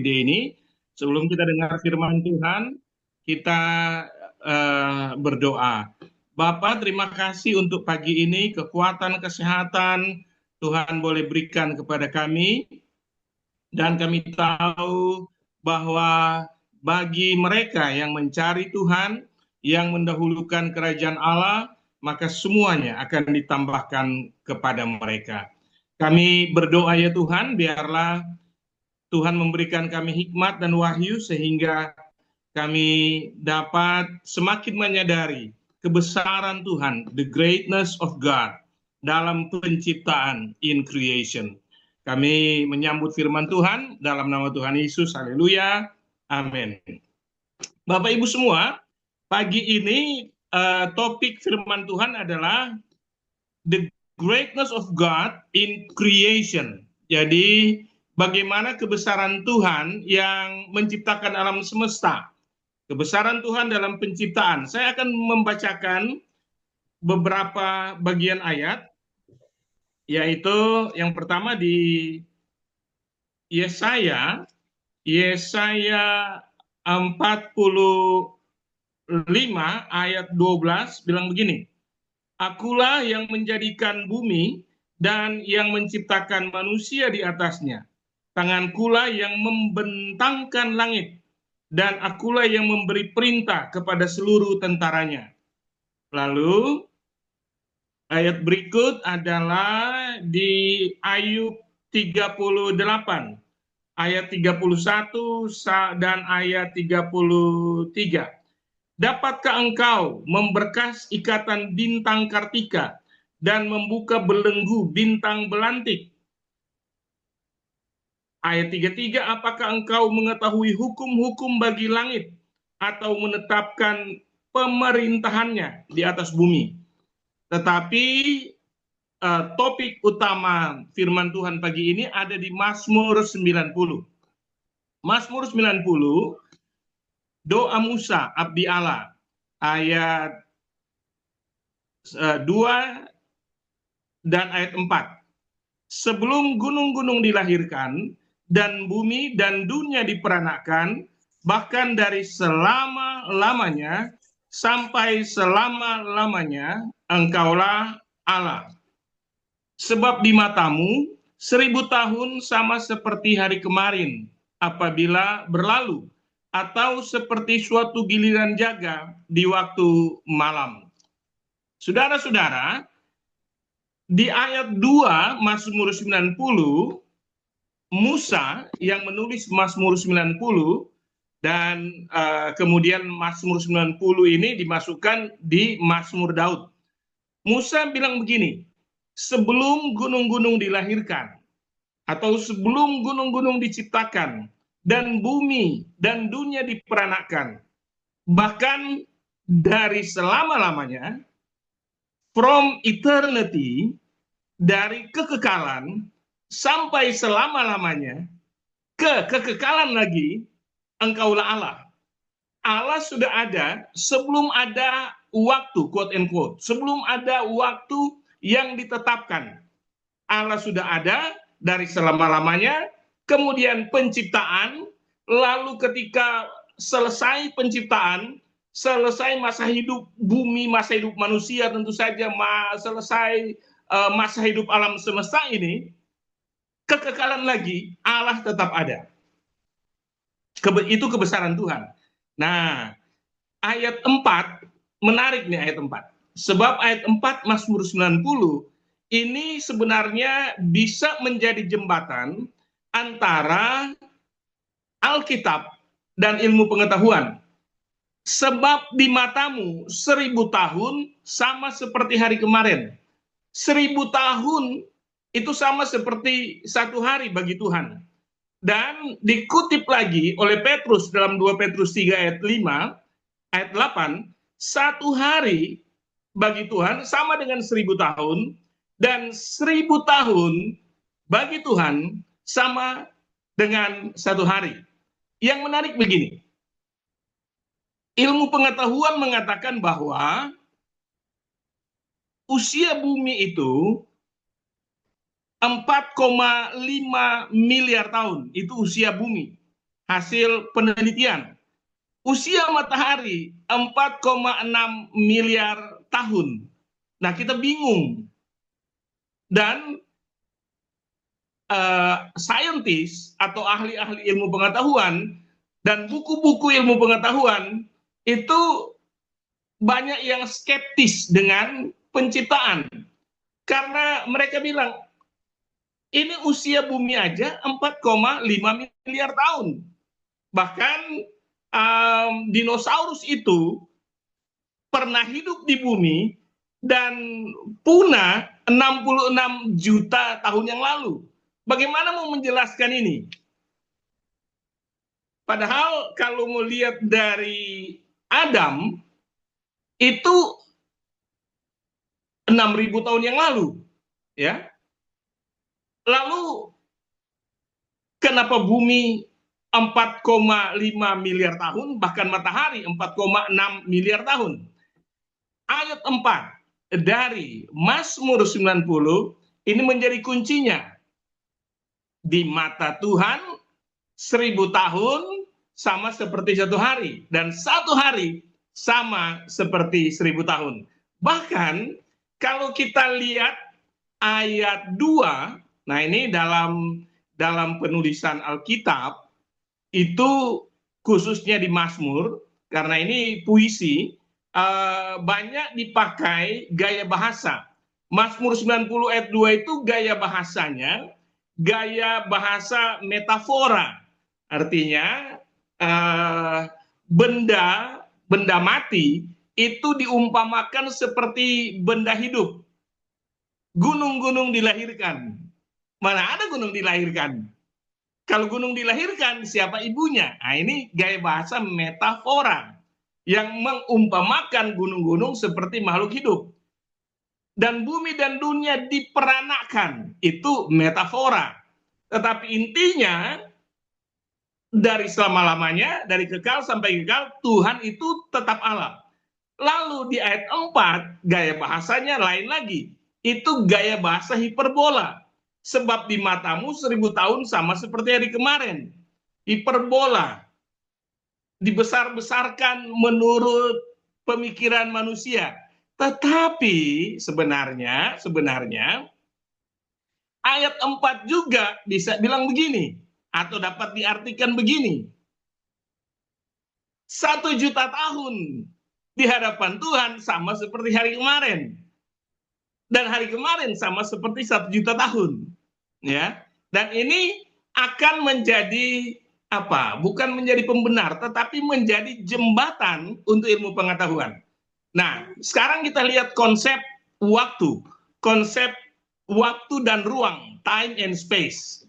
Friday ini. Sebelum kita dengar firman Tuhan, kita berdoa. Bapak, terima kasih untuk pagi ini, kekuatan, kesehatan Tuhan boleh berikan kepada kami. Dan kami tahu bahwa bagi mereka yang mencari Tuhan, yang mendahulukan kerajaan Allah, maka semuanya akan ditambahkan kepada mereka. Kami berdoa ya Tuhan, biarlah Tuhan memberikan kami hikmat dan wahyu sehingga kami dapat semakin menyadari kebesaran Tuhan, the greatness of God dalam penciptaan, in creation. Kami menyambut firman Tuhan dalam nama Tuhan Yesus, haleluya, amin. Bapak Ibu semua, pagi ini topik firman Tuhan adalah the greatness of God in creation. Jadi bagaimana kebesaran Tuhan yang menciptakan alam semesta. Kebesaran Tuhan dalam penciptaan. Saya akan membacakan beberapa bagian ayat, yaitu yang pertama di Yesaya 45 ayat 12 bilang begini, Akulah yang menjadikan bumi dan yang menciptakan manusia di atasnya. Tangankulah yang membentangkan langit, dan akulah yang memberi perintah kepada seluruh tentaranya. Lalu ayat berikut adalah di Ayub 38, ayat 31 dan ayat 33. Dapatkah engkau memberkas ikatan bintang kartika dan membuka belenggu bintang belantik? Ayat 33, apakah engkau mengetahui hukum-hukum bagi langit atau menetapkan pemerintahannya di atas bumi? Tetapi topik utama firman Tuhan pagi ini ada di Mazmur 90. Mazmur 90, doa Musa, abdi Allah, ayat 2 dan ayat 4. Sebelum gunung-gunung dilahirkan, dan bumi dan dunia diperanakan, bahkan dari selama-lamanya sampai selama-lamanya, engkaulah Allah. Sebab di matamu 1000 tahun sama seperti hari kemarin, apabila berlalu, atau seperti suatu giliran jaga di waktu malam. Saudara-saudara, di ayat 2 Mazmur 90, Musa yang menulis Mazmur 90, dan kemudian Mazmur 90 ini dimasukkan di Mazmur Daud. Musa bilang begini, sebelum gunung-gunung dilahirkan, atau sebelum gunung-gunung diciptakan, dan bumi dan dunia diperanakan, bahkan dari selama-lamanya, from eternity, dari kekekalan sampai selama-lamanya, ke kekekalan lagi, engkaulah Allah. Allah sudah ada sebelum ada waktu, quote and quote, sebelum ada waktu yang ditetapkan. Allah sudah ada dari selama-lamanya, kemudian penciptaan, lalu ketika selesai penciptaan, selesai masa hidup bumi, masa hidup manusia tentu saja, selesai masa hidup alam semesta ini, kekekalan lagi, Allah tetap ada. Itu kebesaran Tuhan. Nah, ayat 4, menarik nih ayat 4. Sebab ayat 4 Mazmur 90 ini sebenarnya bisa menjadi jembatan antara Alkitab dan ilmu pengetahuan. Sebab di matamu 1000 tahun sama seperti hari kemarin. 1000 tahun itu sama seperti satu hari bagi Tuhan. Dan dikutip lagi oleh Petrus dalam 2 Petrus 3 ayat 5, ayat 8, satu hari bagi Tuhan sama dengan 1000 tahun, dan 1000 tahun bagi Tuhan sama dengan satu hari. Yang menarik begini, ilmu pengetahuan mengatakan bahwa usia bumi itu 4,5 miliar tahun, itu usia bumi. hasil penelitian. Usia matahari 4,6 miliar tahun. Nah, kita bingung. Dan saintis atau ahli-ahli ilmu pengetahuan dan buku-buku ilmu pengetahuan itu banyak yang skeptis dengan penciptaan. Karena mereka bilang, ini usia bumi aja 4,5 miliar tahun. Bahkan dinosaurus itu pernah hidup di bumi dan punah 66 juta tahun yang lalu. Bagaimana mau menjelaskan ini? Padahal kalau melihat dari Adam, itu 6.000 tahun yang lalu. Ya. Lalu, kenapa bumi 4,5 miliar tahun, bahkan matahari 4,6 miliar tahun? Ayat 4 dari Mazmur 90 ini menjadi kuncinya. Di mata Tuhan 1.000 tahun sama seperti 1 hari, dan 1 hari sama seperti 1.000 tahun. Bahkan kalau kita lihat ayat 2, nah ini dalam penulisan Alkitab itu khususnya di Mazmur, karena ini puisi, banyak dipakai gaya bahasa. Mazmur 90 ayat 2 itu gaya bahasanya gaya bahasa metafora, artinya benda mati itu diumpamakan seperti benda hidup. Gunung-gunung dilahirkan, mana ada gunung dilahirkan? Kalau gunung dilahirkan, siapa ibunya? Nah, ini gaya bahasa metafora yang mengumpamakan gunung-gunung seperti makhluk hidup. Dan bumi dan dunia diperanakan, itu metafora. Tetapi intinya, dari selama-lamanya, dari kekal sampai kekal, Tuhan itu tetap Allah. Lalu di ayat 4, gaya bahasanya lain lagi. Itu gaya bahasa hiperbola. Sebab di matamu 1.000 tahun sama seperti hari kemarin. Hiperbola. Dibesar-besarkan menurut pemikiran manusia. Tetapi sebenarnya ayat 4 juga bisa bilang begini, atau dapat diartikan begini. 1 juta tahun di hadapan Tuhan sama seperti hari kemarin. Dan hari kemarin sama seperti 1 juta tahun. Ya. Dan ini akan menjadi apa? Bukan menjadi pembenar, tetapi menjadi jembatan untuk ilmu pengetahuan. Nah, sekarang kita lihat konsep waktu dan ruang, time and space.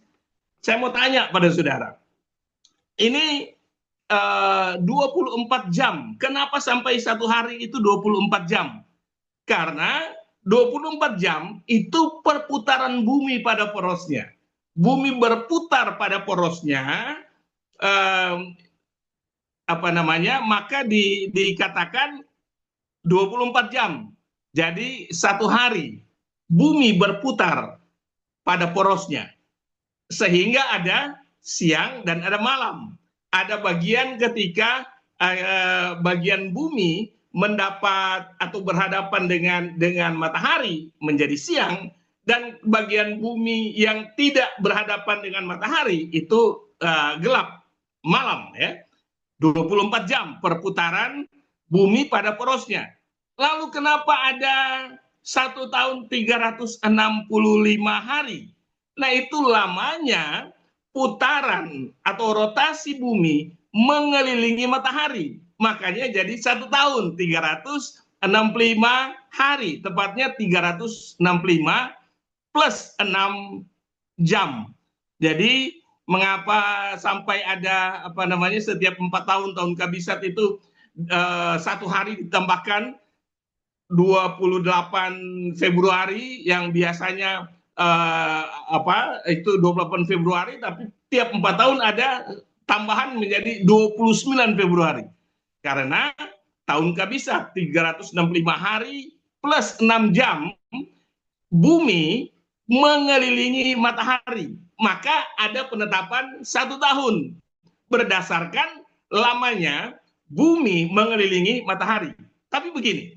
Saya mau tanya pada saudara, ini 24 jam, kenapa sampai 1 hari itu 24 jam? Karena 24 jam itu perputaran bumi pada porosnya. Bumi berputar pada porosnya, maka dikatakan 24 jam. Jadi 1 hari bumi berputar pada porosnya. Sehingga ada siang dan ada malam. Ada bagian ketika bagian bumi mendapat atau berhadapan dengan matahari menjadi siang, dan bagian bumi yang tidak berhadapan dengan matahari itu gelap, malam, ya. 24 jam perputaran bumi pada porosnya. Lalu kenapa ada 1 tahun 365 hari? Nah, itu lamanya putaran atau rotasi bumi mengelilingi matahari. Makanya jadi 1 tahun 365 hari, tepatnya 365 plus 6 jam. Jadi mengapa sampai ada setiap 4 tahun kabisat itu 1 hari ditambahkan 28 Februari yang biasanya itu 28 Februari, tapi tiap 4 tahun ada tambahan menjadi 29 Februari. Karena tahun kabisat 365 hari plus 6 jam bumi mengelilingi matahari. Maka ada penetapan 1 tahun berdasarkan lamanya bumi mengelilingi matahari. Tapi begini,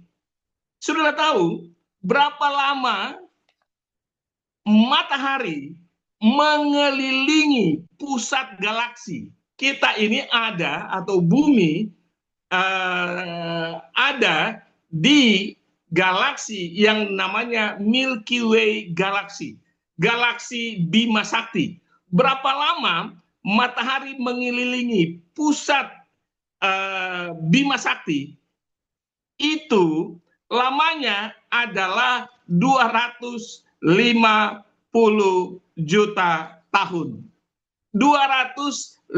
saudara tahu berapa lama matahari mengelilingi pusat galaksi? Kita ini ada, atau bumi ada di galaksi yang namanya Milky Way Galaxy, galaksi Bima Sakti. Berapa lama matahari mengelilingi pusat Bima Sakti? Itu lamanya adalah 250 juta tahun. 250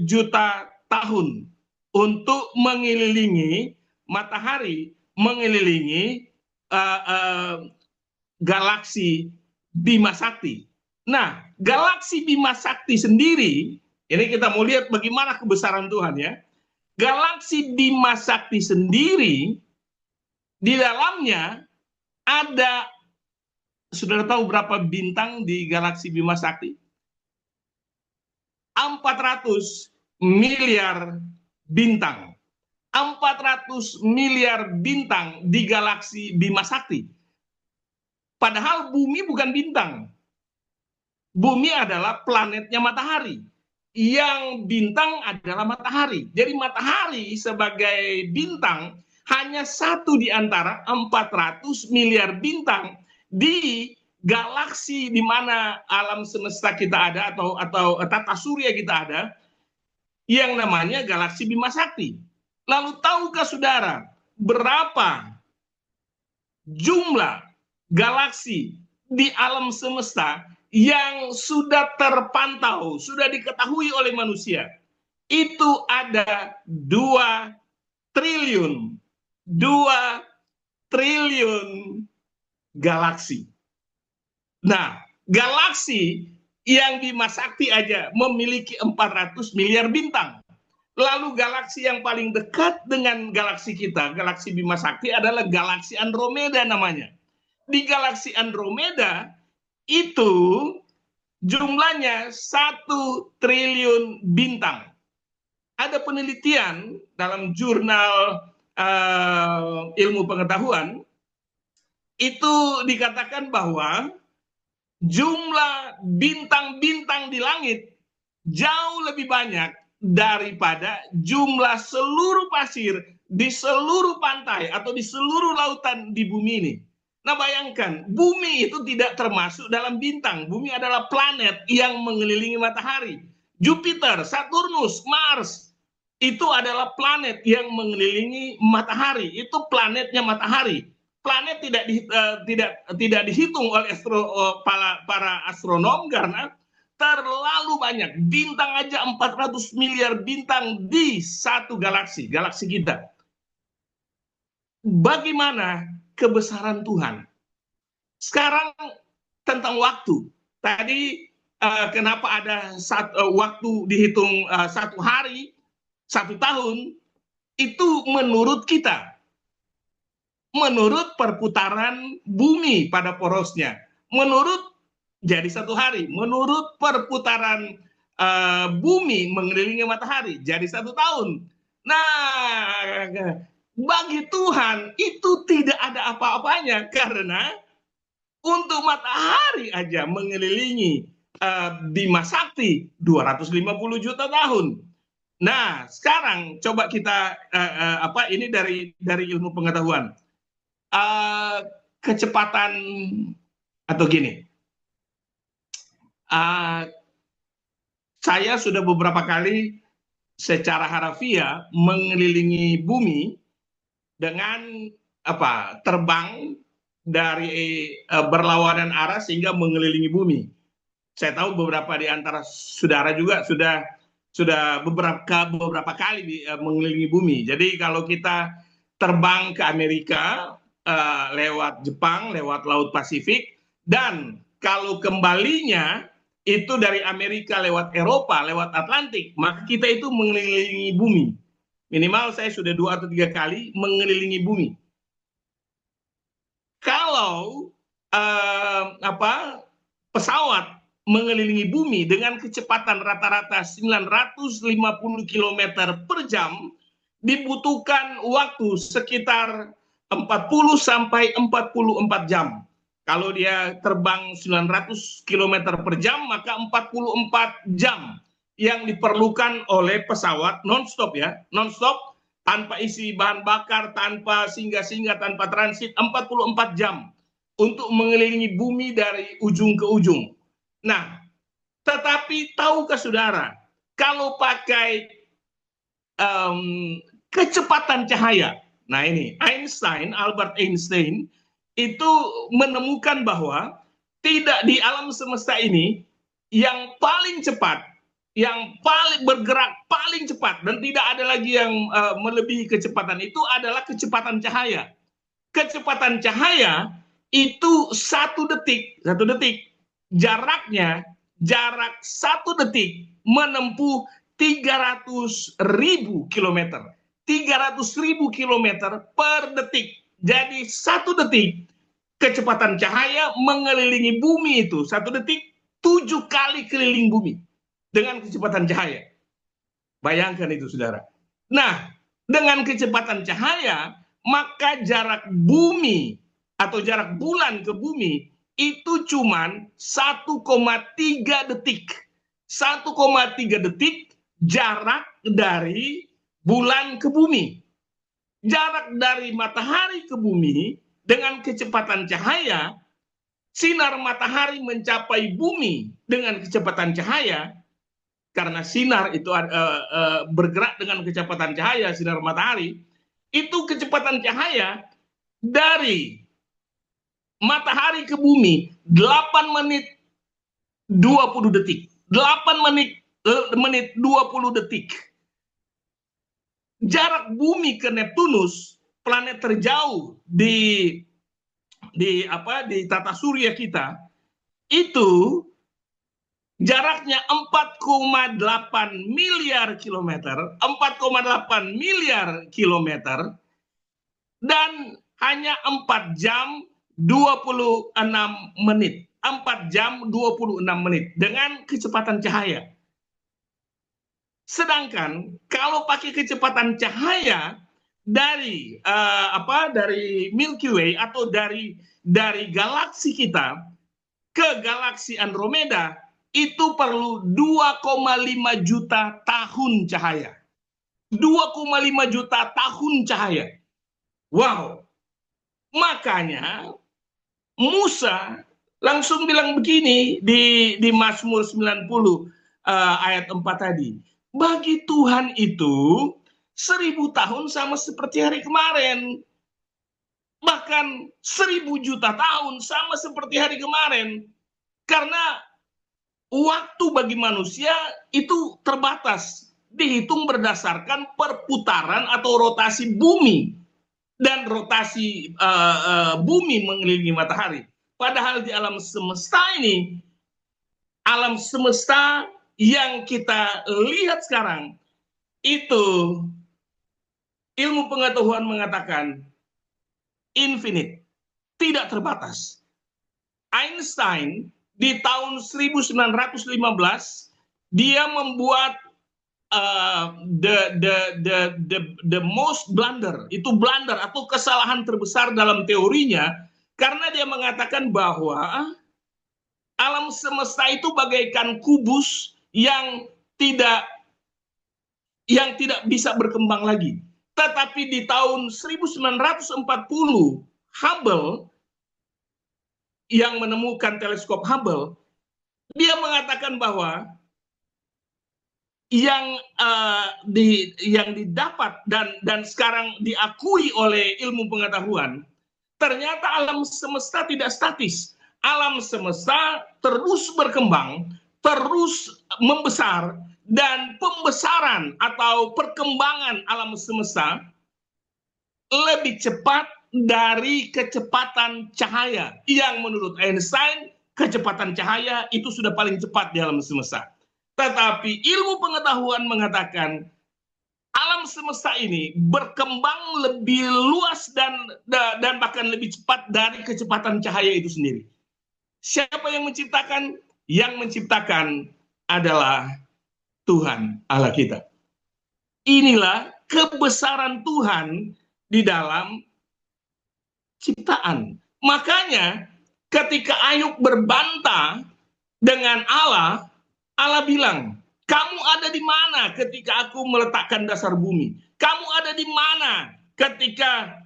juta tahun untuk mengelilingi matahari, mengelilingi galaksi Bima Sakti. Nah, galaksi Bima Sakti sendiri, ini kita mau lihat bagaimana kebesaran Tuhan ya. Galaksi Bima Sakti sendiri, di dalamnya ada, saudara tahu berapa bintang di galaksi Bima Sakti? 400 miliar bintang. 400 miliar bintang di galaksi Bima Sakti. Padahal bumi bukan bintang. Bumi adalah planetnya matahari. Yang bintang adalah matahari. Jadi matahari sebagai bintang hanya satu di antara 400 miliar bintang di galaksi di mana alam semesta kita ada, atau tata surya kita ada, yang namanya galaksi Bima Sakti. Lalu tahukah saudara berapa jumlah galaksi di alam semesta yang sudah terpantau, sudah diketahui oleh manusia? Itu ada 2 triliun galaksi. Nah, galaksi yang Bima Sakti aja memiliki 400 miliar bintang. Lalu galaksi yang paling dekat dengan galaksi kita, galaksi Bima Sakti, adalah galaksi Andromeda namanya. Di galaksi Andromeda itu jumlahnya 1 triliun bintang. Ada penelitian dalam jurnal ilmu pengetahuan, itu dikatakan bahwa jumlah bintang-bintang di langit jauh lebih banyak daripada jumlah seluruh pasir di seluruh pantai atau di seluruh lautan di bumi ini. Nah, bayangkan, bumi itu tidak termasuk dalam bintang. Bumi adalah planet yang mengelilingi matahari. Jupiter, Saturnus, Mars, itu adalah planet yang mengelilingi matahari. Itu planetnya matahari. Planet tidak dihitung oleh para astronom karena terlalu banyak. Bintang aja 400 miliar bintang di satu galaksi kita. Bagaimana kebesaran Tuhan? Sekarang tentang waktu. Tadi kenapa ada waktu dihitung 1 hari, 1 tahun? Itu menurut kita. Menurut perputaran bumi pada porosnya, menurut jadi 1 hari, menurut perputaran bumi mengelilingi matahari jadi 1 tahun. Nah, bagi Tuhan itu tidak ada apa-apanya, karena untuk matahari aja mengelilingi Bima Sakti 250 juta tahun. Nah, sekarang coba kita ini dari ilmu pengetahuan. Kecepatan, atau gini, saya sudah beberapa kali secara harafiah mengelilingi bumi dengan terbang dari berlawanan arah sehingga mengelilingi bumi. Saya tahu beberapa di antara saudara juga sudah beberapa kali mengelilingi bumi. Jadi kalau kita terbang ke Amerika lewat Jepang, lewat Laut Pasifik, dan kalau kembalinya itu dari Amerika lewat Eropa, lewat Atlantik, maka kita itu mengelilingi bumi. Minimal saya sudah 2 atau 3 kali mengelilingi bumi. Kalau pesawat mengelilingi bumi dengan kecepatan rata-rata 950 km per jam, dibutuhkan waktu sekitar 40 sampai 44 jam. Kalau dia terbang 900 km per jam, maka 44 jam yang diperlukan oleh pesawat non-stop ya, non-stop, tanpa isi bahan bakar, tanpa singgah-singgah, tanpa transit, 44 jam untuk mengelilingi bumi dari ujung ke ujung. Nah, tetapi tahukah saudara, kalau pakai kecepatan cahaya, nah ini Albert Einstein itu menemukan bahwa tidak di alam semesta ini yang paling cepat, yang paling bergerak paling cepat dan tidak ada lagi yang melebihi kecepatan itu adalah kecepatan cahaya. Kecepatan cahaya itu 1 detik, jarak 1 detik menempuh 300.000 kilometer. 300.000 kilometer per detik. Jadi 1 detik kecepatan cahaya mengelilingi bumi itu 1 detik 7 kali keliling bumi dengan kecepatan cahaya. Bayangkan itu, saudara. Nah, dengan kecepatan cahaya, maka jarak bumi atau jarak bulan ke bumi itu cuman 1,3 detik. 1,3 detik jarak dari bulan ke bumi. Jarak dari matahari ke bumi dengan kecepatan cahaya, sinar matahari mencapai bumi dengan kecepatan cahaya, karena sinar itu bergerak dengan kecepatan cahaya, sinar matahari, itu kecepatan cahaya dari matahari ke bumi 8 menit 20 detik. 8 menit 20 detik. Jarak bumi ke Neptunus, planet terjauh di tata surya kita, itu jaraknya 4,8 miliar kilometer, 4,8 miliar kilometer, dan hanya 4 jam 26 menit. 4 jam 26 menit dengan kecepatan cahaya. Sedangkan kalau pakai kecepatan cahaya dari dari Milky Way atau dari galaksi kita ke galaksi Andromeda, itu perlu 2,5 juta tahun cahaya. 2,5 juta tahun cahaya. Wow. Makanya Musa langsung bilang begini di Mazmur 90 ayat 4 tadi. Bagi Tuhan itu 1000 tahun sama seperti hari kemarin. Bahkan 1000 juta tahun sama seperti hari kemarin. Karena waktu bagi manusia itu terbatas. Dihitung berdasarkan perputaran atau rotasi bumi. Dan rotasi bumi mengelilingi matahari. Padahal di alam semesta ini, alam semesta yang kita lihat sekarang, itu ilmu pengetahuan mengatakan infinite, tidak terbatas. Einstein di tahun 1915 dia membuat the most blunder, itu blunder atau kesalahan terbesar dalam teorinya, karena dia mengatakan bahwa alam semesta itu bagaikan kubus yang tidak bisa berkembang lagi. Tetapi di tahun 1940 Hubble yang menemukan teleskop Hubble, dia mengatakan bahwa yang didapat dan sekarang diakui oleh ilmu pengetahuan, ternyata alam semesta tidak statis. Alam semesta terus berkembang, terus membesar, dan pembesaran atau perkembangan alam semesta lebih cepat dari kecepatan cahaya, yang menurut Einstein kecepatan cahaya itu sudah paling cepat di alam semesta. Tetapi ilmu pengetahuan mengatakan alam semesta ini berkembang lebih luas dan bahkan lebih cepat dari kecepatan cahaya itu sendiri. Siapa yang menciptakan? yang menciptakan adalah Tuhan Allah kita. Inilah kebesaran Tuhan di dalam ciptaan. Makanya ketika Ayub berbantah dengan Allah, Allah bilang, kamu ada di mana ketika aku meletakkan dasar bumi? Kamu ada di mana ketika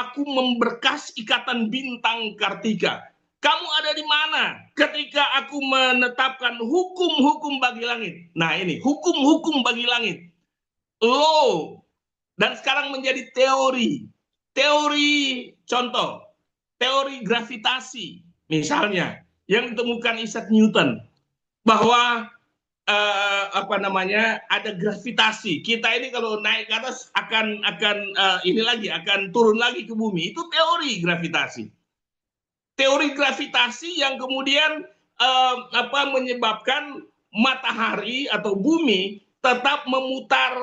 aku memberkas ikatan bintang Kartika? Kamu ada di mana ketika aku menetapkan hukum-hukum bagi langit? Nah ini, hukum-hukum bagi langit. Law. Dan sekarang menjadi teori. Teori, contoh, teori gravitasi. Misalnya, yang ditemukan Isaac Newton. Bahwa ada gravitasi. Kita ini kalau naik ke atas akan turun lagi ke bumi. Itu teori gravitasi. Teori gravitasi yang kemudian menyebabkan matahari atau bumi tetap memutar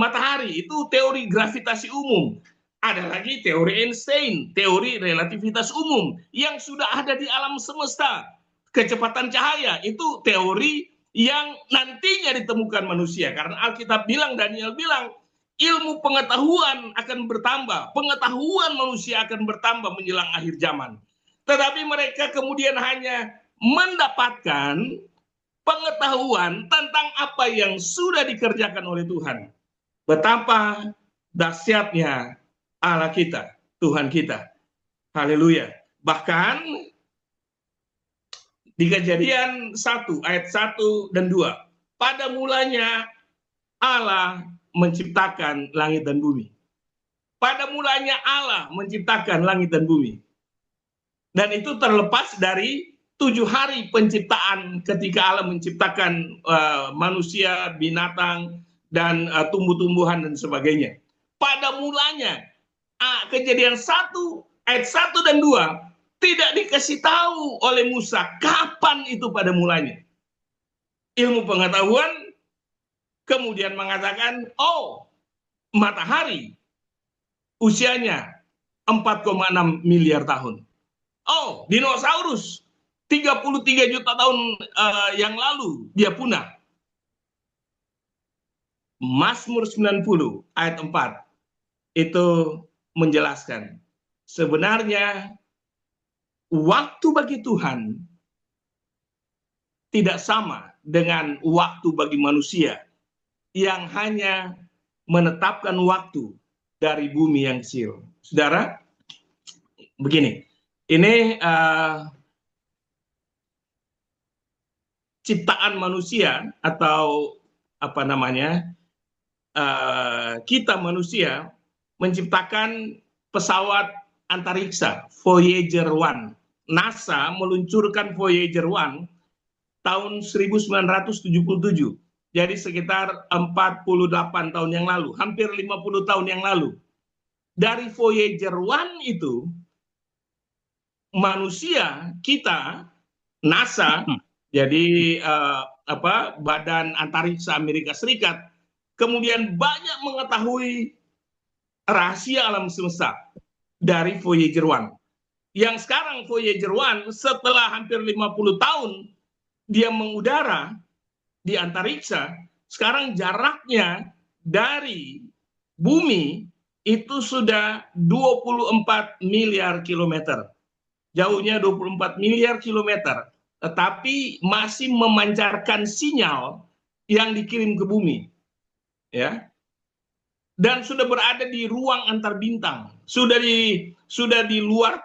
matahari. Itu teori gravitasi umum. Ada lagi teori Einstein, teori relativitas umum yang sudah ada di alam semesta. Kecepatan cahaya itu teori yang nantinya ditemukan manusia. Karena Alkitab bilang, Daniel bilang, ilmu pengetahuan akan bertambah. Pengetahuan manusia akan bertambah menjelang akhir zaman. Tetapi mereka kemudian hanya mendapatkan pengetahuan tentang apa yang sudah dikerjakan oleh Tuhan. Betapa dahsyatnya Allah kita, Tuhan kita. Haleluya. Bahkan di Kejadian 1 ayat 1 dan 2. Pada mulanya Allah menciptakan langit dan bumi. Pada mulanya Allah menciptakan langit dan bumi. Dan itu terlepas dari 7 hari penciptaan ketika Allah menciptakan manusia, binatang, dan tumbuh-tumbuhan dan sebagainya. Pada mulanya, Kejadian 1 ayat 1 dan 2 tidak dikasih tahu oleh Musa kapan itu pada mulanya. Ilmu pengetahuan kemudian mengatakan, matahari usianya 4,6 miliar tahun. Dinosaurus 33 juta tahun yang lalu dia punah. Mazmur 90 ayat 4 itu menjelaskan sebenarnya waktu bagi Tuhan tidak sama dengan waktu bagi manusia yang hanya menetapkan waktu dari bumi yang kecil. Saudara, begini, ini ciptaan manusia atau kita manusia menciptakan pesawat antariksa Voyager 1. NASA meluncurkan Voyager 1 tahun 1977. Jadi sekitar 48 tahun yang lalu, hampir 50 tahun yang lalu. Dari Voyager 1 itu manusia kita, NASA, jadi Badan Antariksa Amerika Serikat, kemudian banyak mengetahui rahasia alam semesta dari Voyager 1. Yang sekarang Voyager 1 setelah hampir 50 tahun dia mengudara di antariksa, sekarang jaraknya dari bumi itu sudah 24 miliar kilometer. Jauhnya 24 miliar kilometer, tetapi masih memancarkan sinyal yang dikirim ke bumi. Ya. Dan sudah berada di ruang antar bintang, sudah di luar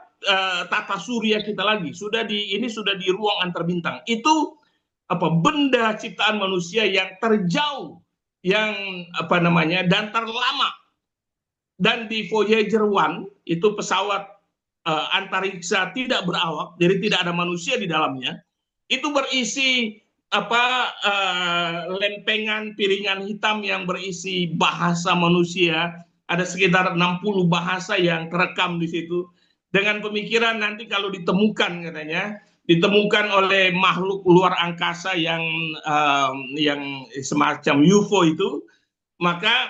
tata surya kita lagi, sudah di ruang antar bintang. Itu benda ciptaan manusia yang terjauh, yang dan terlama. Dan di Voyager 1 itu pesawat antariksa tidak berawak, jadi tidak ada manusia di dalamnya. Itu berisi lempengan piringan hitam yang berisi bahasa manusia. Ada sekitar 60 bahasa yang terekam di situ, dengan pemikiran nanti kalau ditemukan, katanya ditemukan oleh makhluk luar angkasa yang semacam UFO itu, maka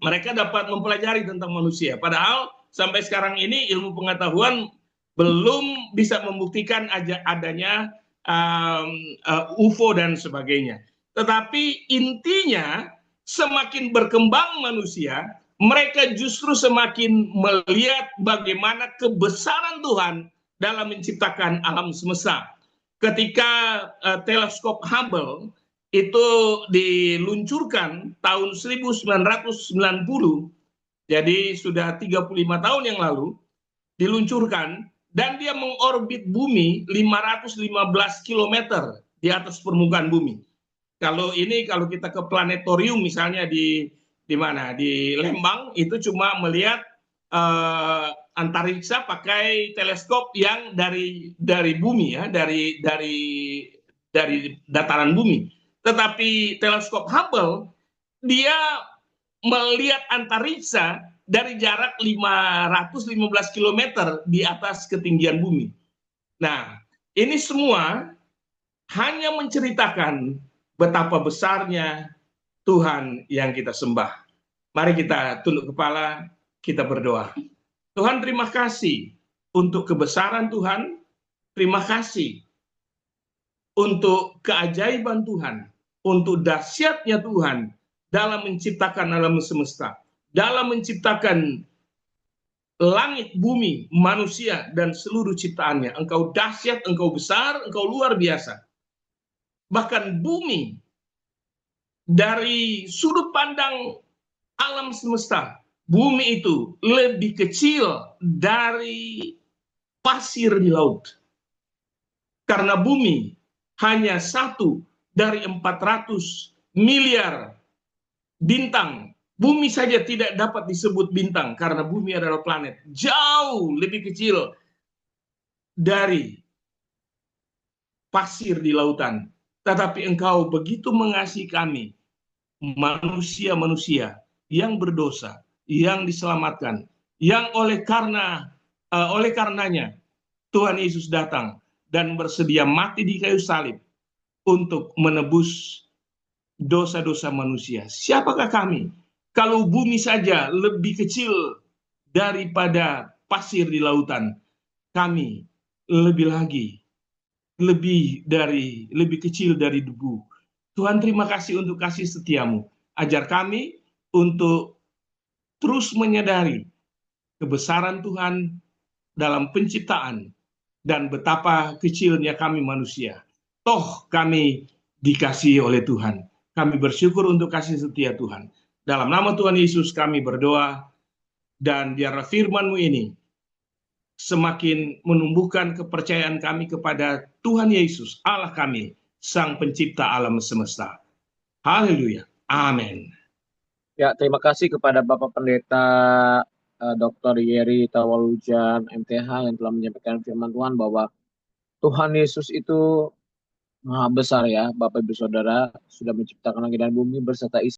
mereka dapat mempelajari tentang manusia. Padahal sampai sekarang ini ilmu pengetahuan belum bisa membuktikan adanya UFO dan sebagainya. Tetapi intinya semakin berkembang manusia, mereka justru semakin melihat bagaimana kebesaran Tuhan dalam menciptakan alam semesta. Ketika teleskop Hubble itu diluncurkan tahun 1990, jadi sudah 35 tahun yang lalu, diluncurkan, dan dia mengorbit bumi 515 km di atas permukaan bumi. Kalau kita ke planetarium misalnya di mana di Lembang, itu cuma melihat antariksa pakai teleskop yang dari bumi, ya, dari dataran bumi. Tetapi teleskop Hubble dia melihat antariksa dari jarak 515 km di atas ketinggian bumi. Nah, ini semua hanya menceritakan betapa besarnya Tuhan yang kita sembah. Mari kita tunduk kepala, kita berdoa. Tuhan, terima kasih untuk kebesaran Tuhan. Terima kasih untuk keajaiban Tuhan, untuk dahsyatnya Tuhan dalam menciptakan alam semesta, dalam menciptakan langit, bumi, manusia, dan seluruh ciptaannya. Engkau dahsyat, engkau besar, engkau luar biasa. Bahkan bumi, dari sudut pandang alam semesta, bumi itu lebih kecil dari pasir di laut. Karena bumi hanya satu dari 400 miliar bintang. Bumi saja tidak dapat disebut bintang karena bumi adalah planet jauh lebih kecil dari pasir di lautan. Tetapi engkau begitu mengasihi kami, manusia-manusia yang berdosa, yang diselamatkan, yang oleh karenanya Tuhan Yesus datang dan bersedia mati di kayu salib untuk menebus dosa-dosa manusia. Siapakah kami? Kalau bumi saja lebih kecil daripada pasir di lautan, kami lebih kecil dari debu. Tuhan, terima kasih untuk kasih setiamu. Ajar kami untuk terus menyadari kebesaran Tuhan dalam penciptaan dan betapa kecilnya kami manusia. Toh kami dikasihi oleh Tuhan. Kami bersyukur untuk kasih setia Tuhan. Dalam nama Tuhan Yesus kami berdoa, dan biarlah firman-Mu ini semakin menumbuhkan kepercayaan kami kepada Tuhan Yesus, Allah kami, Sang Pencipta alam semesta. Haleluya. Amin. Ya, terima kasih kepada Bapak Pendeta Dr. Yeri Tawalujan, MTH, yang telah menyampaikan firman Tuhan bahwa Tuhan Yesus itu Maha besar, ya, Bapak Ibu Saudara, sudah menciptakan langit dan bumi berserta isi